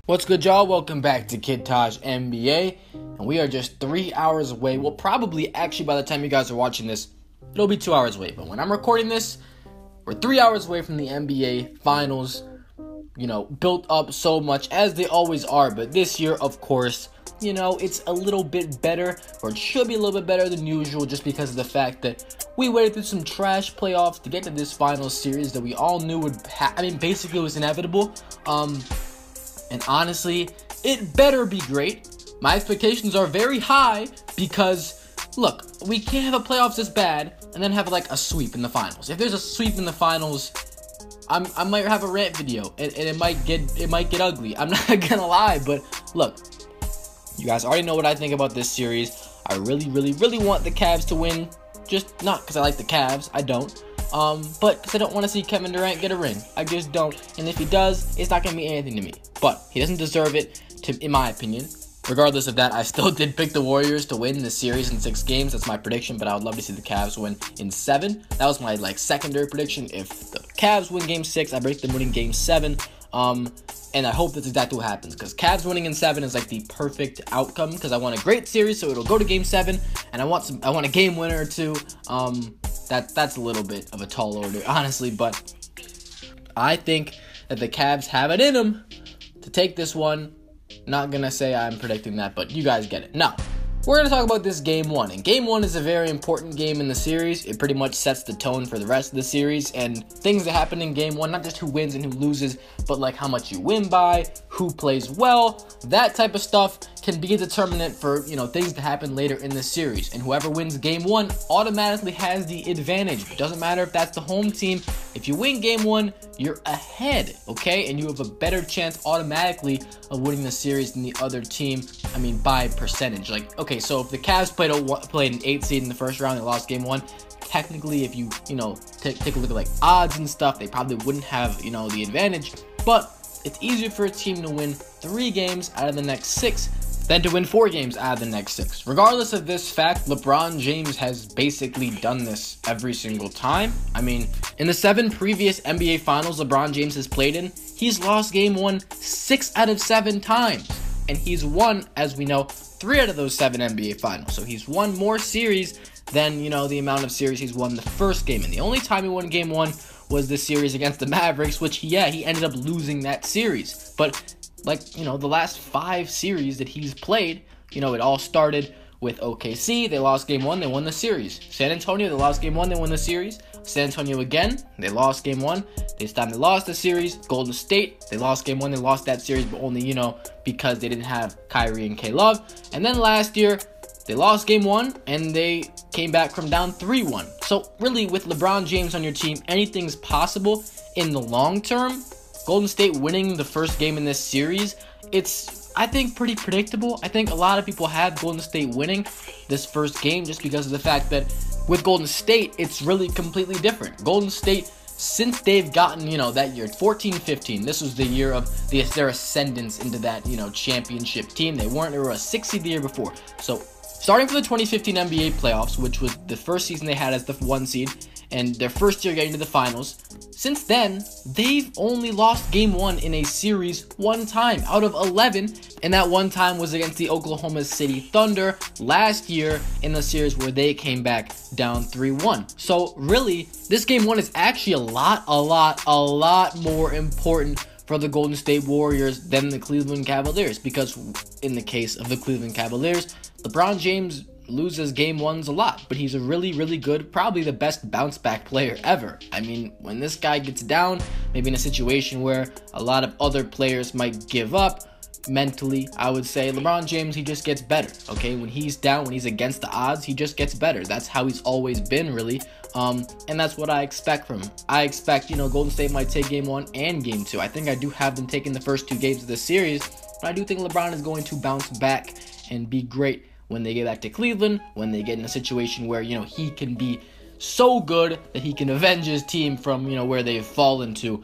What's good, y'all? Welcome back to Kid Taj NBA, and we are just 3 hours away. Well, probably, actually, by the time you guys are watching this, it'll be 2 hours away. But when I'm recording this, we're 3 hours away from the NBA Finals. Built up so much, as they always are. But this year, of course, it's a little bit better, or it should be a little bit better than usual, just because of the fact that we waited through some trash playoffs to get to this final series that we all knew would basically it was inevitable. And honestly, it better be great. My expectations are very high because, look, we can't have a playoffs this bad and then have a sweep in the finals. If there's a sweep in the finals, I might have a rant video and it might get ugly. I'm not gonna lie, but look, you guys already know what I think about this series. I really want the Cavs to win. Just not because I like the Cavs. I don't. But because I don't want to see Kevin Durant get a ring. I just don't. And if he does, it's not going to mean anything to me. But he doesn't deserve it, in my opinion. Regardless of that, I still did pick the Warriors to win the series in 6 games. That's my prediction, but I would love to see the Cavs win in 7. That was my secondary prediction. If the Cavs win Game 6, I break them winning Game 7. And I hope that's exactly what happens, because Cavs winning in 7 is the perfect outcome, because I want a great series, so it'll go to Game 7, and I want a game winner or two. That's a little bit of a tall order, honestly, but I think that the Cavs have it in them to take this one. Not gonna say I'm predicting that, but you guys get it. Now, we're gonna talk about this Game 1, and Game 1 is a very important game in the series. It pretty much sets the tone for the rest of the series, and things that happen in Game 1, not just who wins and who loses, but how much you win by, who plays well, that type of stuff can be a determinant for, things to happen later in the series. And whoever wins Game 1 automatically has the advantage. It doesn't matter if that's the home team. If you win Game 1, you're ahead, okay? And you have a better chance automatically of winning the series than the other team, by percentage. Okay, so if the Cavs played an 8 seed in the first round and lost Game 1, technically, if you, take a look at odds and stuff, they probably wouldn't have, the advantage. But it's easier for a team to win 3 games out of the next 6 than to win 4 games out of the next 6. Regardless of this fact, LeBron James has basically done this every single time. In the 7 previous NBA Finals LeBron James has played in, he's lost Game 1 6 out of 7 times. And he's won, as we know, 3 out of those 7 NBA Finals. So he's won more series than, the amount of series he's won the first game. And the only time he won Game 1 was the series against the Mavericks, which, he ended up losing that series. But, the last 5 series that he's played, it all started with OKC. They lost Game 1, they won the series. San Antonio, they lost Game 1, they won the series. San Antonio again, they lost Game 1. This time they lost the series. Golden State, they lost Game 1, they lost that series, but only, because they didn't have Kyrie and K-Love. And then last year, they lost Game 1, and they came back from down 3-1. So really, with LeBron James on your team, anything's possible in the long term. Golden State winning the first game in this series, it's, I think, pretty predictable. I think a lot of people have Golden State winning this first game just because of the fact that with Golden State, it's really completely different. Golden State, since they've gotten, that year, 14-15, this was the year of their ascendance into that, championship team. They were a 6 seed the year before. So, starting from the 2015 NBA playoffs, which was the first season they had as the 1 seed, and their first year getting to the finals, since then, they've only lost Game 1 in a series 1 time out of 11, and that 1 time was against the Oklahoma City Thunder last year in the series where they came back down 3-1. So really, this Game 1 is actually a lot more important for the Golden State Warriors than the Cleveland Cavaliers, because in the case of the Cleveland Cavaliers, LeBron James loses Game 1s a lot, but he's a really good, probably the best bounce back player ever. When this guy gets down, maybe in a situation where a lot of other players might give up mentally, I would say LeBron James, he just gets better, okay? When he's down, when he's against the odds, he just gets better. That's how he's always been, really. And that's what I expect from him. I expect, Golden State might take Game 1 and Game 2. I think I do have them taking the first 2 games of this series, but I do think LeBron is going to bounce back and be great when they get back to Cleveland, when they get in a situation where, he can be so good that he can avenge his team from, where they've fallen to.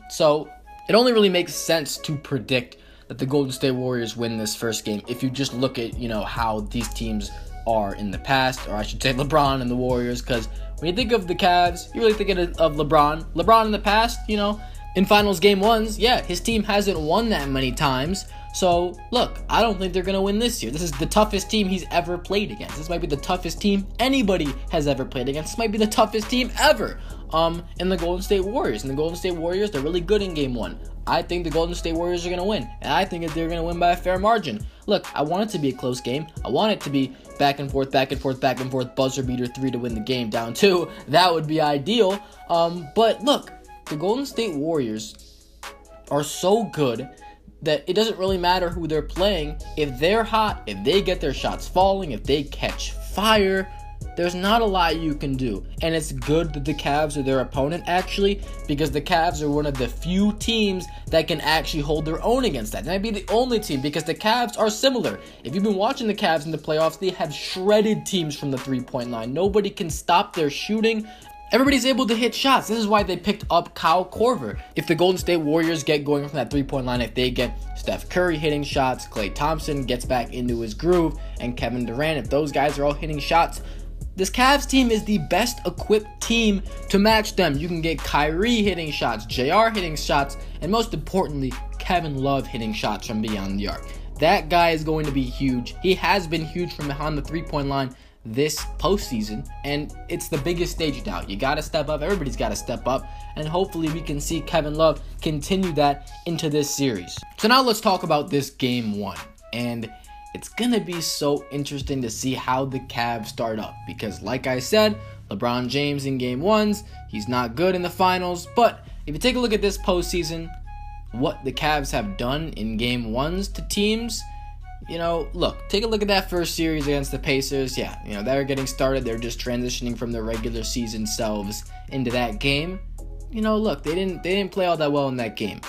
So it only really makes sense to predict that the Golden State Warriors win this first game if you just look at, how these teams are in the past, or I should say LeBron and the Warriors, because when you think of the Cavs, you really think of LeBron. LeBron in the past, in finals game ones, yeah, his team hasn't won that many times. So, look, I don't think they're going to win this year. This is the toughest team he's ever played against. This might be the toughest team anybody has ever played against. This might be the toughest team ever in the Golden State Warriors. And the Golden State Warriors, they're really good in game one. I think the Golden State Warriors are going to win. And I think that they're going to win by a fair margin. Look, I want it to be a close game. I want it to be back and forth, buzzer beater 3 to win the game, down 2. That would be ideal. But look, the Golden State Warriors are so good that it doesn't really matter who they're playing. If they're hot, if they get their shots falling, if they catch fire, there's not a lot you can do. And it's good that the Cavs are their opponent, actually, because the Cavs are one of the few teams that can actually hold their own against that. They might be the only team, because the Cavs are similar. If you've been watching the Cavs in the playoffs, they have shredded teams from the three-point line. Nobody can stop their shooting. Everybody's able to hit shots. This is why they picked up Kyle Korver. If the Golden State Warriors get going from that three-point line, if they get Steph Curry hitting shots, Klay Thompson gets back into his groove, and Kevin Durant, if those guys are all hitting shots, this Cavs team is the best equipped team to match them. You can get Kyrie hitting shots, JR hitting shots, and most importantly, Kevin Love hitting shots from beyond the arc. That guy is going to be huge. He has been huge from behind the three-point line this postseason, and it's the biggest stage now. You got to step up. Everybody's got to step up, and hopefully we can see Kevin Love continue that into this series. So now let's talk about this game one, and it's going to be so interesting to see how the Cavs start up, because like I said, LeBron James in game ones, he's not good in the finals, but if you take a look at this postseason, what the Cavs have done in game ones to teams, look, take a look at that first series against the Pacers. Yeah, they're getting started. They're just transitioning from their regular season selves into that game. Look, they didn't play all that well in that game.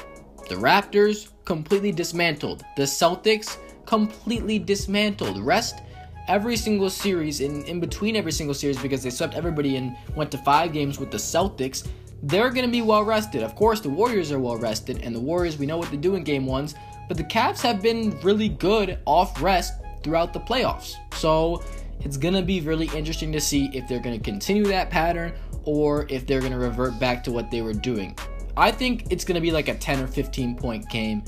The Raptors completely dismantled. The Celtics completely dismantled. Rest every single series, in between every single series, because they swept everybody and went to 5 games with the Celtics. They're going to be well rested. Of course, the Warriors are well rested, and the Warriors, we know what to do in game ones. But the Cavs have been really good off rest throughout the playoffs. So it's going to be really interesting to see if they're going to continue that pattern or if they're going to revert back to what they were doing. I think it's going to be like a 10 or 15 point game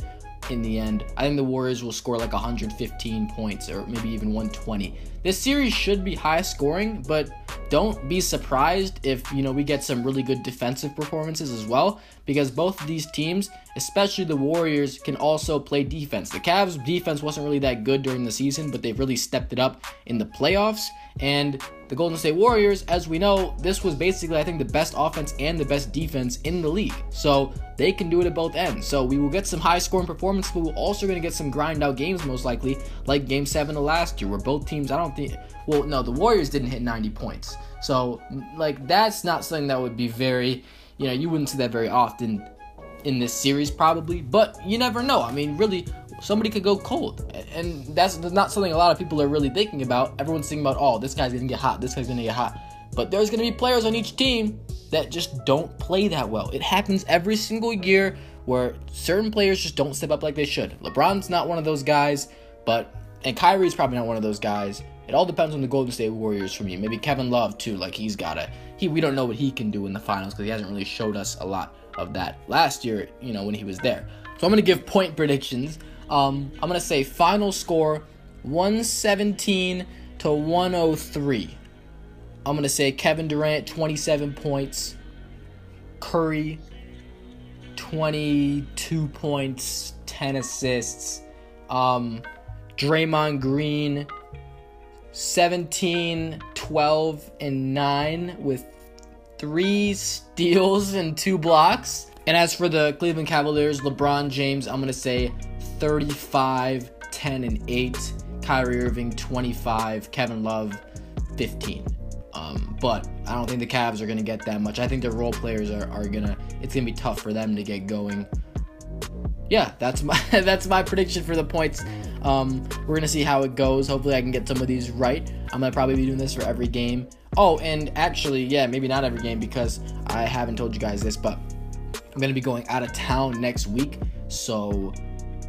in the end. I think the Warriors will score like 115 points or maybe even 120. This series should be high scoring, but don't be surprised if, we get some really good defensive performances as well, because both of these teams, especially the Warriors, can also play defense. The Cavs' defense wasn't really that good during the season, but they've really stepped it up in the playoffs. And the Golden State Warriors, as we know, this was basically, I think, the best offense and the best defense in the league. So they can do it at both ends. So we will get some high-scoring performance, but we're also going to get some grind-out games, most likely, like Game 7 of last year, where both teams, the Warriors didn't hit 90 points. So, that's not something that would be very, you wouldn't see that very often in this series probably, but you never know. I mean, really, somebody could go cold, and that's not something a lot of people are really thinking about. Everyone's thinking about, oh, this guy's going to get hot, this guy's going to get hot. But there's going to be players on each team that just don't play that well. It happens every single year where certain players just don't step up like they should. LeBron's not one of those guys, and Kyrie's probably not one of those guys. It all depends on the Golden State Warriors for me. Maybe Kevin Love too. We don't know what he can do in the finals because he hasn't really showed us a lot of that last year, when he was there. So I'm going to give point predictions. I'm going to say final score 117 to 103. I'm going to say Kevin Durant 27 points, Curry 22 points, 10 assists, Draymond Green 17, 12, and 9 with 3 steals and 2 blocks. And as for the Cleveland Cavaliers, LeBron James, I'm going to say 35, 10, and 8. Kyrie Irving, 25. Kevin Love, 15. But I don't think the Cavs are going to get that much. I think their role players it's going to be tough for them to get going. Yeah, that's my prediction for the points. We're going to see how it goes. Hopefully I can get some of these right. I'm going to probably be doing this for every game. Oh, and actually, maybe not every game because I haven't told you guys this, but I'm going to be going out of town next week. So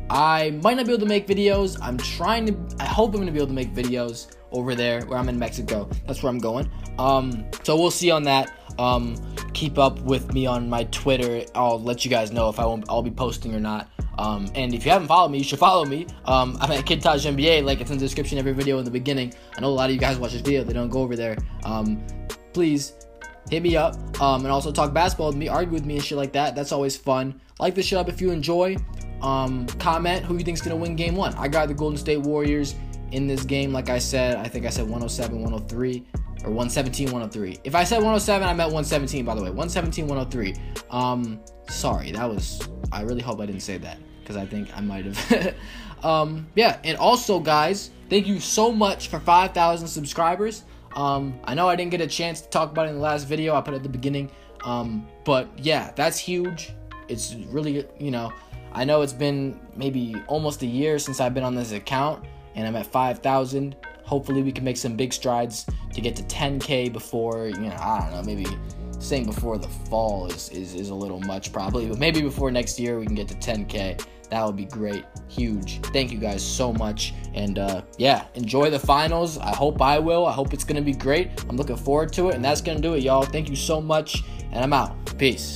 I might not be able to make videos. I hope I'm going to be able to make videos over there where I'm in Mexico. That's where I'm going. So we'll see on that. Keep up with me on my Twitter. I'll let you guys know if I'll be posting or not. And if you haven't followed me, you should follow me. I'm at KidTaj NBA, like it's in the description every video in the beginning. I know a lot of you guys watch this video, they don't go over there. Please hit me up, and also talk basketball with me, argue with me and shit like that. That's always fun. Like the show up if you enjoy. Comment who you think's gonna win game 1. I got the Golden State Warriors in this game. Like I said, I think I said 107, 103, or 117, 103. If I said 107, I meant 117, by the way. 117, 103. Sorry, I really hope I didn't say that, because I think I might have. Yeah, and also, guys, thank you so much for 5,000 subscribers. I know I didn't get a chance to talk about it in the last video I put at the beginning, but yeah, that's huge. It's really, I know it's been maybe almost a year since I've been on this account, and I'm at 5,000. Hopefully we can make some big strides to get to 10K before, I don't know, maybe saying before the fall is a little much probably, but maybe before next year we can get to 10K. That would be great. Huge. Thank you guys so much. And yeah, enjoy the finals. I hope I will. I hope it's going to be great. I'm looking forward to it. And that's going to do it, y'all. Thank you so much. And I'm out. Peace.